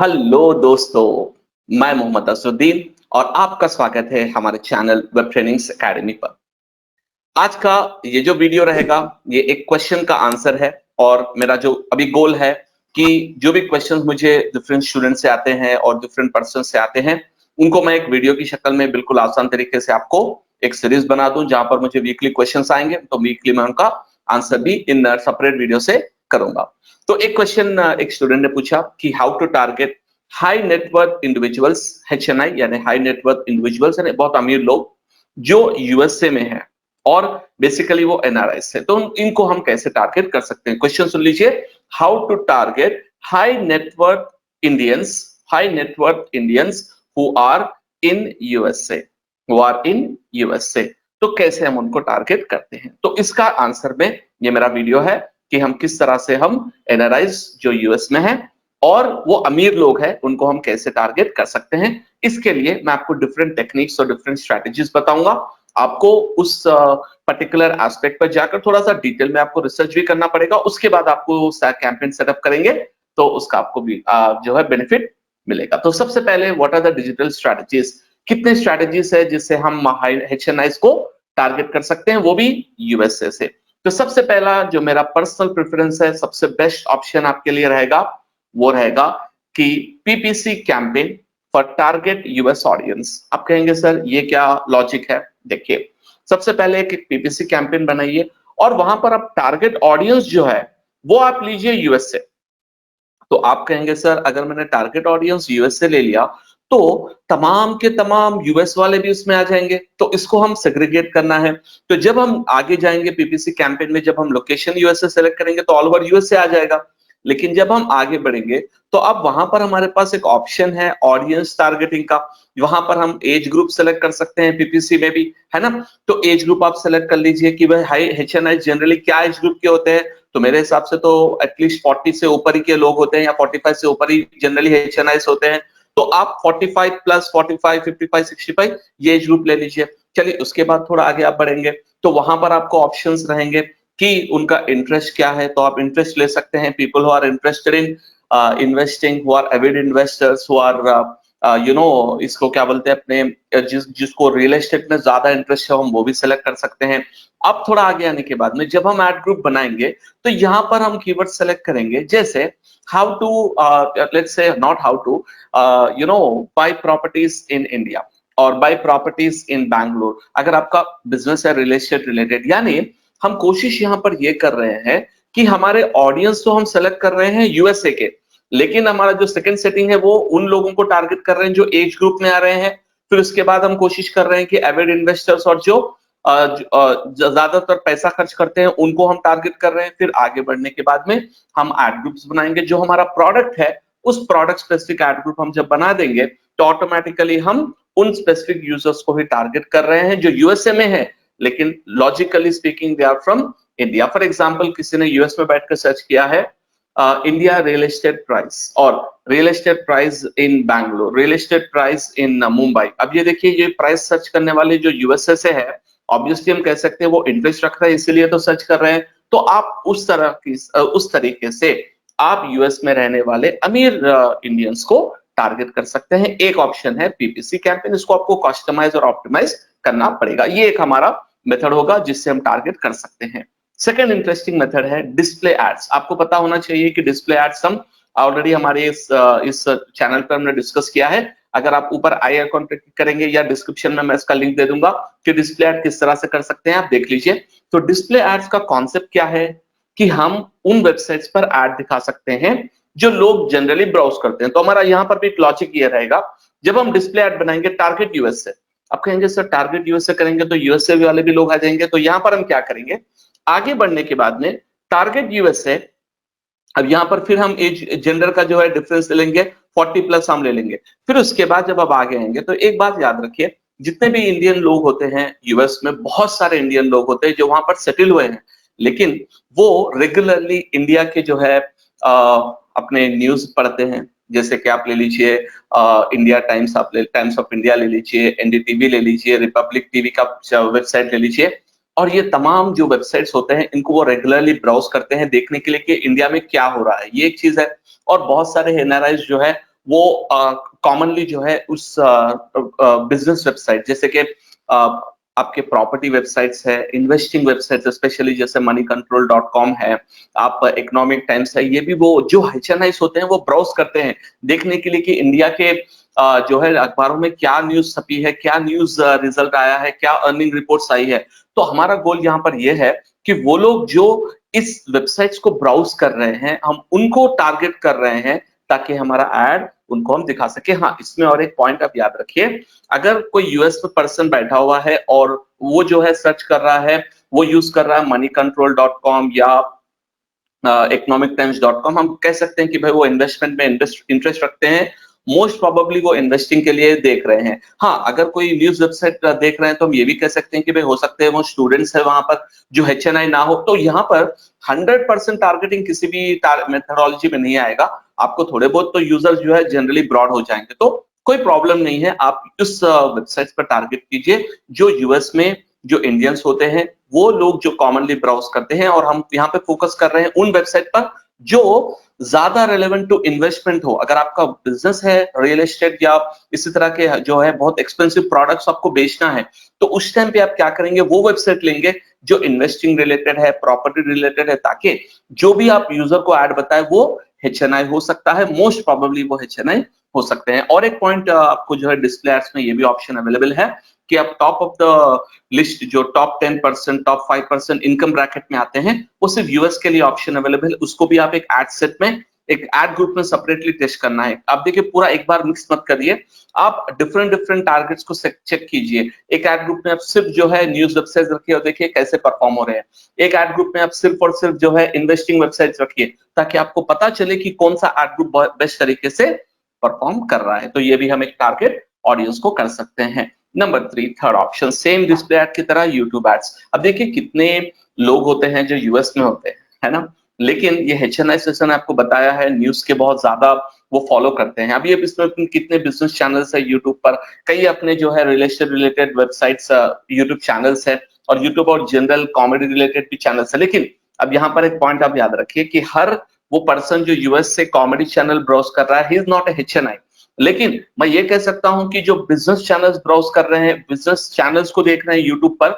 Hello दोस्तों, मैं मोहम्मद असुद्दीन और आपका स्वागत है हमारे चैनल वेब ट्रेनिंग्स एकेडमी पर। आज का ये जो वीडियो रहेगा, ये एक क्वेश्चन का आंसर है और मेरा जो अभी गोल है कि जो भी क्वेश्चंस मुझे डिफरेंट स्टूडेंट से आते हैं और डिफरेंट पर्सन से आते हैं, उनको मैं एक वीडियो की शक्ल में बिल्कुल आसान तरीके से आपको एक सीरीज बना दूं, जहां पर मुझे वीकली क्वेश्चंस आएंगे, तो वीकली मैं उनका आंसर भी इन सेपरेट वीडियो से करूंगा। तो एक क्वेश्चन एक स्टूडेंट ने पूछा कि how to target high net worth individuals, HNI यानी हाई नेटवर्थ इंडिविजुअल्स, यानी बहुत अमीर लोग जो यूएसए में है और बेसिकली वो एनआरआईस है, तो इनको हम कैसे टारगेट कर सकते हैं। क्वेश्चन सुन लीजिए, how to target high net worth Indians, high net worth Indians who are in USA, who are in USA. तो कैसे हम उनको टारगेट करते हैं, तो इसका आंसर में ये मेरा वीडियो है कि हम किस तरह से हम एनआरआईस जो यूएस में है और वो अमीर लोग हैं, उनको हम कैसे टारगेट कर सकते हैं। इसके लिए मैं आपको डिफरेंट टेक्निक्स और डिफरेंट स्ट्रेटेजीज बताऊंगा। आपको उस पर्टिकुलर एस्पेक्ट पर जाकर थोड़ा सा डिटेल में आपको रिसर्च भी करना पड़ेगा। उसके बाद आपको कैंपेन सेटअप करेंगे तो उसका आपको भी जो है बेनिफिट मिलेगा। तो सबसे पहले what are the digital strategies, कितने स्ट्रेटेजीज है जिससे हम HNIs को टारगेट कर सकते हैं, वो भी यूएसए से। तो सबसे पहला जो मेरा पर्सनल प्रेफरेंस है, सबसे बेस्ट ऑप्शन आपके लिए रहेगा, वो रहेगा कि PPC campaign for target US audience. आप कहेंगे सर ये क्या लॉजिक है? देखिए, सबसे पहले एक पीपीसी कैंपेन बनाइए और वहां पर आप टारगेट ऑडियंस जो है वो आप लीजिए यूएस से। तो आप कहेंगे सर अगर मैंने टारगेट ऑडियंस यूएस से ले लिया तो तमाम के तमाम यूएस वाले भी उसमें आ जाएंगे, तो इसको हम सेग्रीगेट करना है। तो जब हम आगे जाएंगे पीपीसी कैंपेन में, जब हम लोकेशन यूएस से सेलेक्ट करेंगे तो ऑल ओवर यूएस से आ जाएगा। लेकिन जब हम आगे बढ़ेंगे तो अब वहां पर हमारे पास एक ऑप्शन है ऑडियंस टारगेटिंग का। वहां पर हम एज ग्रुप सेलेक्ट कर सकते हैं पीपीसी में भी, है ना। तो एज ग्रुप आप सेलेक्ट कर लीजिए कि भाई हाई HNI जनरली क्या एज ग्रुप के होते हैं। तो मेरे हिसाब से तो एटलीस्ट 40 से ऊपर ही के लोग होते हैं या 45 से ऊपर ही जनरली HNIs होते हैं। तो आप 45 प्लस 45, 55, 65 ये एज ग्रुप ले लीजिए। चलिए उसके बाद थोड़ा आगे आप बढ़ेंगे तो वहां पर आपको ऑप्शंस रहेंगे कि उनका इंटरेस्ट क्या है। तो आप इंटरेस्ट ले सकते हैं, people who are interested in investing, who are avid investors, who are इसको क्या बोलते हैं अपने जिसको रियल एस्टेट में ज्यादा इंटरेस्ट है, हम वो भी सिलेक्ट कर सकते हैं। अब थोड़ा आगे आने के बाद में जब हम एड ग्रुप बनाएंगे तो यहाँ पर हम कीवर्ड सेलेक्ट करेंगे, जैसे how to let's say not how to buy properties in India और बाय प्रॉपर्टीज इन बैंगलोर। अगर आपका बिजनेस है रियल एस्टेट रिलेटेड, यानी हम कोशिश यहाँ पर ये कर रहे हैं कि हमारे ऑडियंस तो हम सेलेक्ट कर रहे हैं यूएसए के, लेकिन हमारा जो सेकंड सेटिंग है वो उन लोगों को टारगेट कर रहे हैं जो एज ग्रुप में आ रहे हैं। फिर उसके बाद हम कोशिश कर रहे हैं कि एविड इन्वेस्टर्स और जो ज्यादातर पैसा खर्च करते हैं उनको हम टारगेट कर रहे हैं। फिर आगे बढ़ने के बाद में हम एड ग्रुप्स बनाएंगे, जो हमारा प्रोडक्ट है उस प्रोडक्ट स्पेसिफिक एड ग्रुप हम जब बना देंगे तो ऑटोमेटिकली हम उन स्पेसिफिक यूजर्स को ही टारगेट कर रहे हैं जो यूएसए में है, लेकिन logically speaking they are from India. For example किसी ने यूएस में बैठकर सर्च किया है इंडिया रियल एस्टेट प्राइस और real estate price in Bangalore, real estate price in Mumbai. अब ये देखिए, ये प्राइस सर्च करने वाले जो यूएसए से है, ऑब्वियसली हम कह सकते हैं वो इंटरेस्ट रख रहे हैं इसीलिए तो सर्च कर रहे हैं। तो आप उस तरह की उस तरीके से आप यूएस में रहने वाले अमीर इंडियंस को टारगेट कर सकते हैं। एक ऑप्शन है पीपीसी कैंपेन, इसको आपको कस्टमाइज और ऑप्टिमाइज करना पड़ेगा। ये एक हमारा मेथड होगा जिससे हम टारगेट कर सकते हैं। सेकेंड इंटरेस्टिंग मेथड है डिस्प्ले एड्स। आपको पता होना चाहिए कि डिस्प्ले एड्स हम ऑलरेडी हमारे इस चैनल पर हमने डिस्कस किया है। अगर आप ऊपर आई आइकॉन पे क्लिक करेंगे या डिस्क्रिप्शन में मैं इसका लिंक दे दूंगा कि डिस्प्ले एड किस तरह से कर सकते हैं, आप देख लीजिए। तो डिस्प्ले एड्स का कॉन्सेप्ट क्या है कि हम उन वेबसाइट्स पर एड दिखा सकते हैं जो लोग जनरली ब्राउज करते हैं। तो हमारा यहाँ पर भी एक लॉजिक ये रहेगा, जब हम डिस्प्ले एड बनाएंगे टारगेट यूएस से, आप कहेंगे सर टारगेट यूएस से करेंगे तो यूएसए वाले भी लोग आ जाएंगे। तो यहाँ पर हम क्या करेंगे, आगे बढ़ने के बाद में टारगेट यूएस से, अब यहाँ पर फिर हम एज जेंडर का जो है डिफरेंस ले लेंगे, 40 प्लस हम ले लेंगे। फिर उसके बाद जब आप आगे आएंगे तो एक बात याद रखिए, जितने भी इंडियन लोग होते हैं यूएस में, बहुत सारे इंडियन लोग होते हैं जो वहां पर सेटल हुए हैं, लेकिन वो रेगुलरली इंडिया के जो है अपने न्यूज पढ़ते हैं। जैसे कि आप ले लीजिए इंडिया टाइम्स, आप टाइम्स ऑफ इंडिया ले लीजिए, एनडीटीवी ले लीजिए, रिपब्लिक टीवी का वेबसाइट ले लीजिए। और ये तमाम जो वेबसाइट्स होते हैं इनको वो रेगुलरली ब्राउज करते हैं देखने के लिए कि इंडिया में क्या हो रहा है, ये एक चीज है। और बहुत सारे एनआरआईज जो है वो कॉमनली जो है उस बिजनेस वेबसाइट जैसे कि आपके प्रॉपर्टी वेबसाइट्स है, इन्वेस्टिंग वेबसाइट्स स्पेशली जैसे moneycontrol.com है, आप इकोनॉमिक टाइम्स है, ये भी वो जो HNIs होते हैं वो ब्राउज करते हैं देखने के लिए कि इंडिया के जो है अखबारों में क्या न्यूज छपी है, क्या न्यूज रिजल्ट आया है, क्या अर्निंग रिपोर्ट्स आई है। तो हमारा गोल यहाँ पर यह है कि वो लोग जो इस वेबसाइट्स को ब्राउज कर रहे हैं, हम उनको टारगेट कर रहे हैं ताकि हमारा एड उनको हम दिखा सके। हाँ, इसमें और एक पॉइंट आप याद रखिए, अगर कोई यूएस में पर्सन बैठा हुआ है और वो जो है सर्च कर रहा है, वो यूज कर रहा है moneycontrol.com या economictimes.com, हम कह सकते हैं कि भाई वो इन्वेस्टमेंट में इंटरेस्ट रखते हैं, मोस्ट प्रोबेबली वो इन्वेस्टिंग के लिए देख रहे हैं। हाँ, अगर कोई न्यूज वेबसाइट देख रहे हैं तो हम ये भी कह सकते हैं कि भाई हो सकते हैं वो स्टूडेंट्स है वहां पर जो HNI ना हो। तो यहाँ पर 100% टारगेटिंग किसी भी मेथोडोलॉजी में नहीं आएगा, आपको थोड़े बहुत तो यूजर जो है जनरली ब्रॉड हो जाएंगे, तो कोई प्रॉब्लम नहीं है। आप उस वेबसाइट पर टारगेट कीजिए जो यूएस में जो इंडियंस होते हैं, वो लोग जो कॉमनली ब्राउज करते हैं, और हम यहाँ पे फोकस कर रहे हैं उन वेबसाइट पर जो ज्यादा रेलेवेंट टू इन्वेस्टमेंट हो। अगर आपका बिजनेस है रियल एस्टेट या इसी तरह के जो है बहुत एक्सपेंसिव प्रोडक्ट्स आपको बेचना है, तो उस टाइम पे आप क्या करेंगे, वो वेबसाइट लेंगे जो इन्वेस्टिंग रिलेटेड है, प्रॉपर्टी रिलेटेड है, ताकि जो भी आप यूजर को ऐड बताए वो HNI हो सकता है, मोस्ट प्रोबेबली वो HNI हो सकते हैं। और एक पॉइंट आपको जो है डिस्प्ले एड्स में ये भी ऑप्शन अवेलेबल है कि आप टॉप ऑफ द लिस्ट जो टॉप 10%, टॉप 5% इनकम ब्रैकेट में आते हैं, वो सिर्फ यूएस के लिए ऑप्शन अवेलेबल है। उसको भी आप एक एड सेट में, एक एड ग्रुप में सेपरेटली टेस्ट करना है। आप देखिए पूरा एक बार मिक्स मत करिए, आप डिफरेंट डिफरेंट टारगेट्स को चेक कीजिए। एक एड ग्रुप में आप सिर्फ जो है न्यूज वेबसाइट रखिए और देखिए कैसे परफॉर्म हो रहे हैं। एक एड ग्रुप में आप सिर्फ और सिर्फ जो है इन्वेस्टिंग वेबसाइट रखिए, ताकि आपको पता चले कि कौन सा एड ग्रुप बेस्ट तरीके से परफॉर्म कर रहा है। तो ये भी हम एक टारगेट ऑडियंस को कर सकते हैं। Number 3, third option, same display ad की तरह यूट्यूब एड्स। अब देखिए कितने लोग होते हैं जो यूएस में होते हैं, है ना, लेकिन ये HNI सेशन आपको बताया है न्यूज के बहुत ज्यादा वो फॉलो करते हैं। अभी इसमें कितने बिजनेस चैनल्स है यूट्यूब पर, कई अपने जो है रिलेटेड वेबसाइट्स यूट्यूब चैनल्स है, और यूट्यूब और जनरल कॉमेडी रिलेटेड भी चैनल्स है। लेकिन अब यहाँ पर एक पॉइंट आप याद रखिए कि हर वो पर्सन जो यूएस से कॉमेडी चैनल ब्राउज कर रहा है, he is not a HNI। लेकिन मैं ये कह सकता हूं कि जो बिजनेस चैनल्स ब्राउज कर रहे हैं, बिजनेस चैनल्स को देख रहे हैं यूट्यूब पर,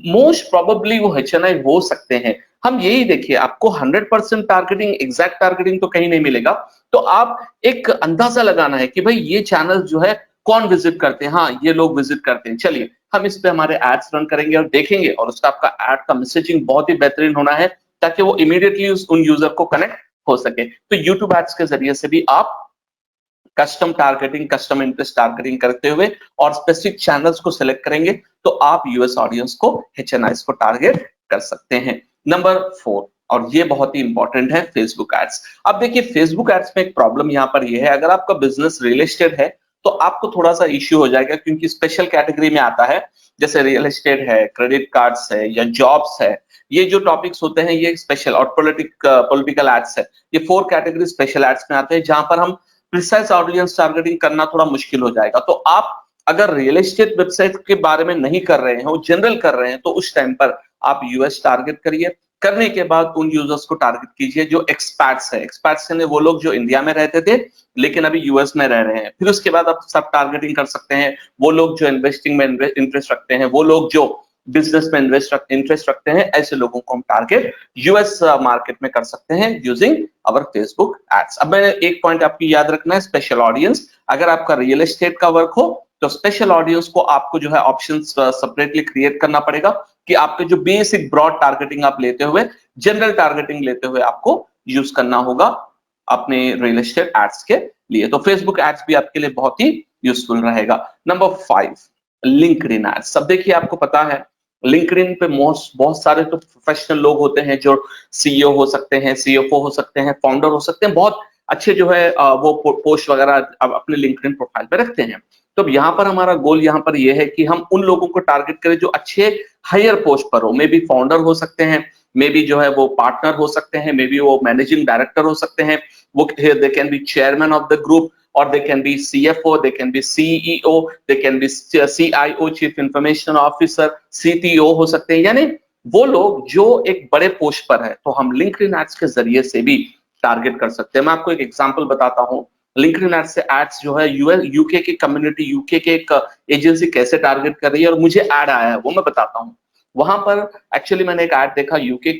मोस्ट प्रोबेबली वो HNI हो सकते हैं। हम यही देखिए, आपको 100% टारगेटिंग, एग्जैक्ट टारगेटिंग तो कहीं नहीं मिलेगा। तो आप एक अंदाजा लगाना है कि भाई ये चैनल जो है कौन विजिट करते हैं, हाँ ये लोग विजिट करते हैं, चलिए हम इस पे हमारे एड्स रन करेंगे और देखेंगे, और उसका आपका एड का मैसेजिंग बहुत ही बेहतरीन होना है ताकि वो इमीडिएटली उन यूजर को कनेक्ट हो सके। तो यूट्यूब एड्स के जरिए से भी आप custom targeting, custom interest targeting करते हुए और स्पेसिफिक चैनल्स को सिलेक्ट करेंगे, तो आप यूएस ऑडियंस को, HNIs को टारगेट कर सकते हैं। नंबर 4, और ये बहुत ही इंपॉर्टेंट है, फेसबुक एड्स। अब देखिए फेसबुक एड्स में एक प्रॉब्लम यहाँ पर ये है, अगर आपका बिजनेस रियल एस्टेट है तो आपको थोड़ा सा इश्यू हो जाएगा, क्योंकि स्पेशल कैटेगरी में आता है, जैसे रियल एस्टेट है, क्रेडिट कार्ड्स है या जॉब्स है, ये जो टॉपिक्स होते हैं ये स्पेशल, और पॉलिटिकल एड्स है, ये 4 कैटेगरी स्पेशल एड्स में आते हैं, जहां पर हम प्रिसाइज ऑडियंस टारगेटिंग करना थोड़ा मुश्किल हो जाएगा। तो आप अगर रियल एस्टेट वेबसाइट के बारे में नहीं कर रहे हैं, जनरल कर रहे हैं, तो उस टाइम पर आप यूएस टारगेट करिए। करने के बाद उन यूजर्स को टारगेट कीजिए जो एक्सपैट्स है। एक्सपैट्स यानी वो लोग जो इंडिया में रहते थे लेकिन अभी यूएस में रह रहे हैं। फिर उसके बाद आप सब टारगेटिंग कर सकते हैं वो लोग जो इन्वेस्टिंग में इंटरेस्ट रखते हैं, वो लोग जो बिजनेस में इंटरेस्ट रखते हैं, ऐसे लोगों को हम टारगेट यूएस मार्केट में कर सकते हैं यूजिंग अवर फेसबुक एड्स। अब मैंने एक पॉइंट आपकी याद रखना है, स्पेशल ऑडियंस। अगर आपका रियल एस्टेट का वर्क हो तो स्पेशल ऑडियंस को आपको जो है ऑप्शंस सेपरेटली क्रिएट करना पड़ेगा, कि आपके जो बेसिक ब्रॉड टारगेटिंग आप लेते हुए, जनरल टारगेटिंग लेते हुए आपको यूज करना होगा अपने रियल एस्टेट एड्स के लिए। तो फेसबुक एड्स भी आपके लिए बहुत ही यूजफुल रहेगा। Number 5, LinkedIn ads. सब देखिए आपको पता है लिंक्डइन पे बहुत सारे तो प्रोफेशनल लोग होते हैं जो CEO हो सकते हैं, CFO हो सकते हैं, फाउंडर हो सकते हैं, बहुत अच्छे जो है वो पोस्ट वगैरह अपने लिंक्डइन प्रोफाइल पे रखते हैं। तो यहाँ पर हमारा गोल यहाँ पर ये है कि हम उन लोगों को टारगेट करें जो अच्छे हायर पोस्ट पर हो, मे बी फाउंडर हो सकते हैं, मे बी जो है वो पार्टनर हो सकते हैं, मे बी वो मैनेजिंग डायरेक्टर हो सकते हैं, वो they can be chairman of the group, or they can be CFO, they can be CEO, they can be CIO, Chief Information Officer, CTO हो सकते हैं, यानी वो लोग जो एक बड़े पोस्ट पर है, तो हम लिंक्डइन एड्स के जरिए से भी टारगेट कर सकते हैं। मैं आपको एक एग्जांपल बताता हूँ। लिंक्डइन एड्स से एड्स जो है यूएस यूके की कम्युनिटी, यूके के एक एजेंसी कैसे टारगेट कर रही है और मुझे ऐड आया है वो मैं बताता हूँ। वहां पर एक्चुअली मैंने एक ऐड देखा, यूके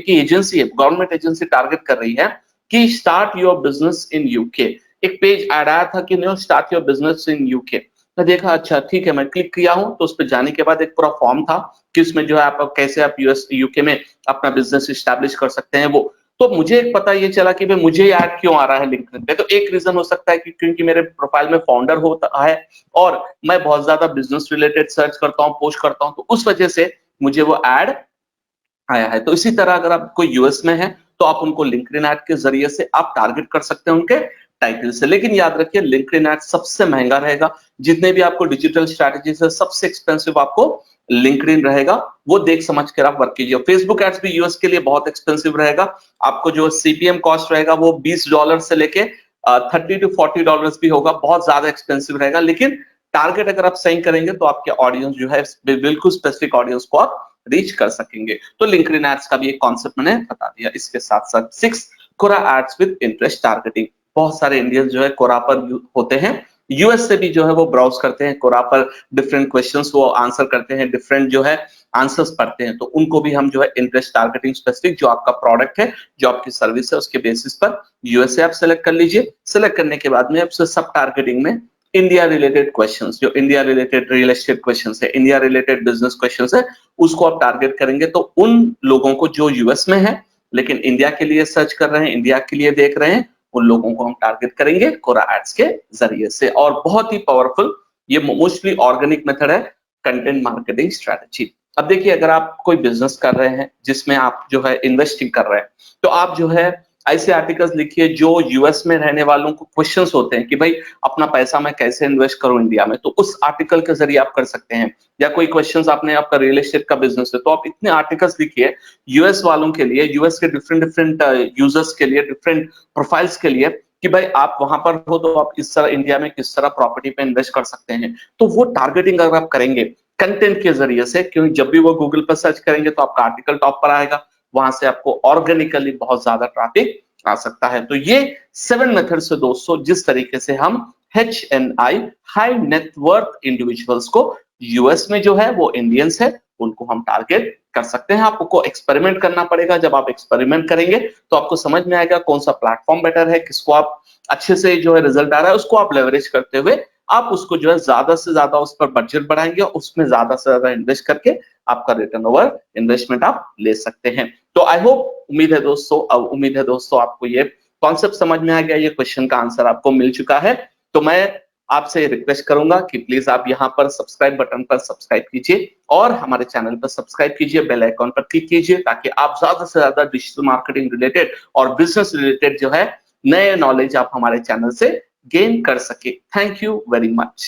की एजेंसी है, गवर्नमेंट एजेंसी टारगेट कर रही है कि start your business in UK. एक पेज ऐड आया था कि know start your business in UK. मैं देखा अच्छा ठीक है, मैं क्लिक किया हूं तो उस पर जाने के बाद एक पूरा फॉर्म था कि उसमें जो है आप कैसे आप यूएस यूके में अपना बिजनेस स्टैब्लिश कर सकते हैं वो। तो मुझे एक पता ये चला कि भाई मुझे ऐड क्यों आ रहा है लिंक्डइन पे। तो एक रीजन हो सकता है कि क्योंकि मेरे प्रोफाइल में फाउंडर होता है और मैं बहुत ज्यादा बिजनेस रिलेटेड सर्च करता हूँ, पोस्ट करता हूँ, तो उस वजह से मुझे वो ऐड आया है। तो इसी तरह अगर आप कोई यूएस में है तो आप उनको लिंक्डइन ऐड के जरिए से आप टारगेट कर सकते हैं उनके टाइटल से। लेकिन याद रखिए लिंक्डइन ऐड सबसे महंगा रहेगा। जितने भी आपको डिजिटल स्ट्रैटेजी है सबसे एक्सपेंसिव आपको लिंक्डइन रहेगा। वो देख समझ कर आप वर्क कीजिए। फेसबुक एड्स भी यूएस के लिए बहुत एक्सपेंसिव रहेगा। आपको जो सीपीएम कॉस्ट रहेगा वो $20 से लेके $30 to 40 भी होगा, बहुत ज्यादा एक्सपेंसिव रहेगा। लेकिन टारगेट अगर आप सही करेंगे तो आपके ऑडियंस जो है बिल्कुल स्पेसिफिक ऑडियंस को आप रीच कर सकेंगे। तो लिंक्डइन एड्स का भी एक कॉन्सेप्ट मैंने बता दिया। इसके साथ साथ 6 कोरा एड्स विद इंटरेस्ट टारगेटिंग। बहुत सारे इंडियंस जो है कोरा पर होते हैं, यूएस से भी जो है वो ब्राउज करते हैं कोरा पर, डिफरेंट क्वेश्चंस वो आंसर करते हैं, डिफरेंट जो है आंसर्स पढ़ते हैं। तो उनको भी हम जो है इंटरेस्ट टारगेटिंग स्पेसिफिक जो आपका प्रोडक्ट है, जो आपकी सर्विस है, उसके बेसिस पर यूएस से आप सेलेक्ट कर लीजिए। सेलेक्ट करने के बाद में आपसे सब टारगेटिंग में इंडिया रिलेटेड क्वेश्चंस, जो India related real estate questions है, इंडिया रिलेटेड बिजनेस क्वेश्चंस है, उसको आप टारगेट करेंगे। तो उन लोगों को जो यूएस में है लेकिन इंडिया के लिए सर्च कर रहे हैं, इंडिया के लिए देख रहे हैं, उन लोगों को हम टारगेट करेंगे कोरा एड्स के जरिए से। और बहुत ही पावरफुल ये मोस्टली ऑर्गेनिक मेथड है कंटेंट मार्केटिंग स्ट्रेटजी। अब देखिए अगर आप कोई बिजनेस कर रहे हैं जिसमें आप जो है इन्वेस्टिंग कर रहे हैं, तो आप जो है ऐसे आर्टिकल्स लिखिए जो यूएस में रहने वालों को क्वेश्चंस होते हैं कि भाई अपना पैसा मैं कैसे इन्वेस्ट करूं इंडिया में, तो उस आर्टिकल के जरिए आप कर सकते हैं। या कोई क्वेश्चंस आपने, आपका रियल एस्टेट का बिजनेस है तो आप इतने आर्टिकल्स लिखिए यूएस वालों के लिए, यूएस के डिफरेंट डिफरेंट यूजर्स के लिए, डिफरेंट प्रोफाइल्स के लिए कि भाई आप वहां पर हो तो आप इस तरह इंडिया में किस तरह प्रॉपर्टी पे इन्वेस्ट कर सकते हैं। तो वो टारगेटिंग अगर आप करेंगे कंटेंट के जरिए से, क्योंकि जब भी वो गूगल पर सर्च करेंगे तो आपका आर्टिकल टॉप पर आएगा, वहां से आपको ऑर्गेनिकली बहुत ज्यादा ट्रैफिक आ सकता है। तो ये 7 मेथड से दोस्तों जिस तरीके से हम HNI हाई नेटवर्थ इंडिविजुअल्स को, यूएस में जो है वो इंडियंस है, उनको हम टारगेट कर सकते हैं। आपको एक्सपेरिमेंट करना पड़ेगा। जब आप एक्सपेरिमेंट करेंगे तो आपको समझ में आएगा कौन सा प्लेटफॉर्म बेटर है, किसको आप अच्छे से जो है रिजल्ट आ रहा है उसको आप लेवरेज करते हुए आप उसको जो है ज्यादा से ज्यादा उस पर बजट बढ़ाएंगे और उसमें ज्यादा से ज्यादा इन्वेस्ट करके आपका रिटर्न ओवर इन्वेस्टमेंट आप ले सकते हैं। तो आई होप, उम्मीद है दोस्तों आपको ये कॉन्सेप्ट समझ में आ गया, ये क्वेश्चन का आंसर आपको मिल चुका है। तो मैं आपसे रिक्वेस्ट करूंगा कि प्लीज आप यहाँ पर सब्सक्राइब बटन पर सब्सक्राइब कीजिए और हमारे चैनल पर सब्सक्राइब कीजिए, बेल आइकॉन पर क्लिक कीजिए ताकि आप ज्यादा से ज्यादा डिजिटल मार्केटिंग रिलेटेड और बिजनेस रिलेटेड जो है नए नॉलेज आप हमारे चैनल से गेन कर सके। Thank you very much.